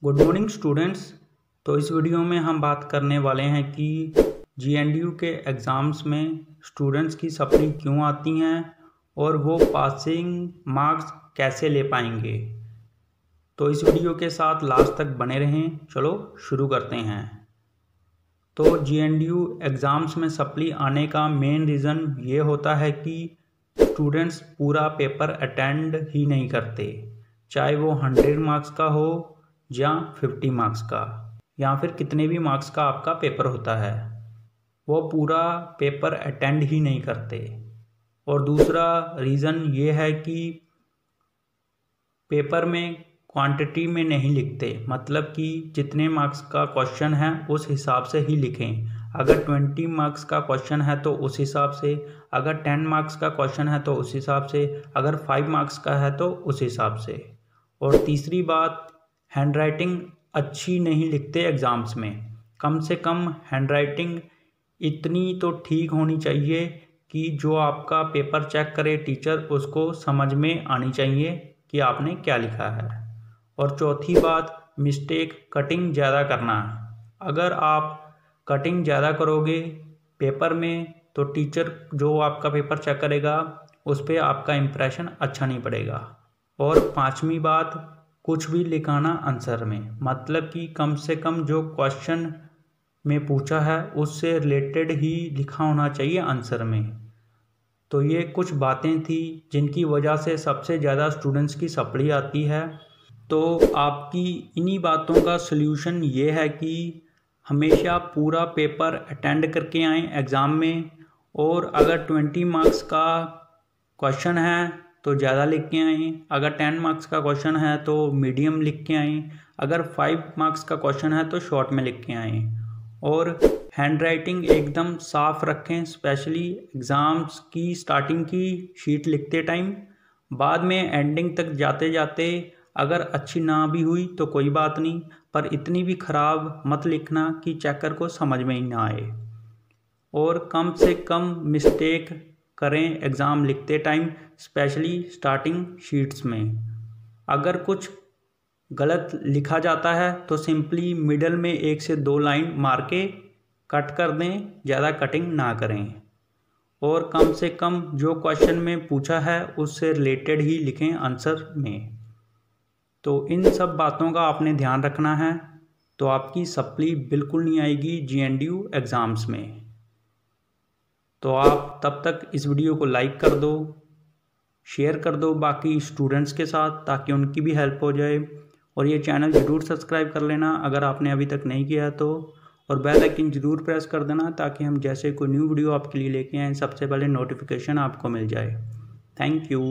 Good morning students. तो इस video में हम बात करने वाले हैं कि जीएनडीयू के एग्ज़ाम्स में स्टूडेंट्स की सप्ली क्यों आती हैं और वो पासिंग मार्क्स कैसे ले पाएंगे। तो इस वीडियो के साथ लास्ट तक बने रहें। चलो शुरू करते हैं। तो जीएनडीयू एग्ज़ाम्स में सप्ली आने का मेन रीज़न ये होता है कि स्टूडेंट्स पूरा पेपर अटेंड ही नहीं करते, चाहे वो 100 मार्क्स का हो या 50 मार्क्स का या फिर कितने भी मार्क्स का आपका पेपर होता है, वो पूरा पेपर अटेंड ही नहीं करते। और दूसरा रीज़न ये है कि पेपर में क्वांटिटी में नहीं लिखते, मतलब कि जितने मार्क्स का क्वेश्चन है उस हिसाब से ही लिखें। अगर 20 मार्क्स का क्वेश्चन है तो उस हिसाब से, अगर 10 मार्क्स का क्वेश्चन है तो उस हिसाब से, अगर 5 मार्क्स का है तो उस हिसाब से। और तीसरी बात, हैंडराइटिंग अच्छी नहीं लिखते एग्ज़ाम्स में। कम से कम हैंडराइटिंग इतनी तो ठीक होनी चाहिए कि जो आपका पेपर चेक करे टीचर, उसको समझ में आनी चाहिए कि आपने क्या लिखा है। और चौथी बात, मिस्टेक कटिंग ज़्यादा करना। अगर आप कटिंग ज़्यादा करोगे पेपर में तो टीचर जो आपका पेपर चेक करेगा उस पर आपका इम्प्रेशन अच्छा नहीं पड़ेगा। और पांचवी बात, कुछ भी लिखाना आंसर में, मतलब कि कम से कम जो क्वेश्चन में पूछा है उससे रिलेटेड ही लिखा होना चाहिए आंसर में। तो ये कुछ बातें थी जिनकी वजह से सबसे ज़्यादा स्टूडेंट्स की सप्ली आती है। तो आपकी इन्हीं बातों का सल्यूशन ये है कि हमेशा पूरा पेपर अटेंड करके आएँ एग्ज़ाम में। और अगर 20 मार्क्स का क्वेश्चन है तो ज़्यादा लिख के आएँ, अगर 10 मार्क्स का क्वेश्चन है तो मीडियम लिख के आएँ, अगर 5 मार्क्स का क्वेश्चन है तो शॉर्ट में लिख के आएँ। और हैंड राइटिंग एकदम साफ रखें, स्पेशली एग्ज़ाम्स की स्टार्टिंग की शीट लिखते टाइम। बाद में एंडिंग तक जाते जाते अगर अच्छी ना भी हुई तो कोई बात नहीं, पर इतनी भी ख़राब मत लिखना कि चेकर को समझ में ही ना आए। और कम से कम मिस्टेक करें एग्ज़ाम लिखते टाइम, स्पेशली स्टार्टिंग शीट्स में। अगर कुछ गलत लिखा जाता है तो सिंपली मिडल में 1 से 2 लाइन मार के कट कर दें, ज़्यादा कटिंग ना करें। और कम से कम जो क्वेश्चन में पूछा है उससे रिलेटेड ही लिखें आंसर में। तो इन सब बातों का आपने ध्यान रखना है, तो आपकी सप्ली बिल्कुल नहीं आएगी जीएनडीयू एग्ज़ाम्स में। तो आप तब तक इस वीडियो को लाइक कर दो, शेयर कर दो बाकी स्टूडेंट्स के साथ, ताकि उनकी भी हेल्प हो जाए। और ये चैनल ज़रूर सब्सक्राइब कर लेना अगर आपने अभी तक नहीं किया तो, और बेल आइकन ज़रूर प्रेस कर देना ताकि हम जैसे कोई न्यू वीडियो आपके लिए लेके आएँ सबसे पहले नोटिफिकेशन आपको मिल जाए। Thank you.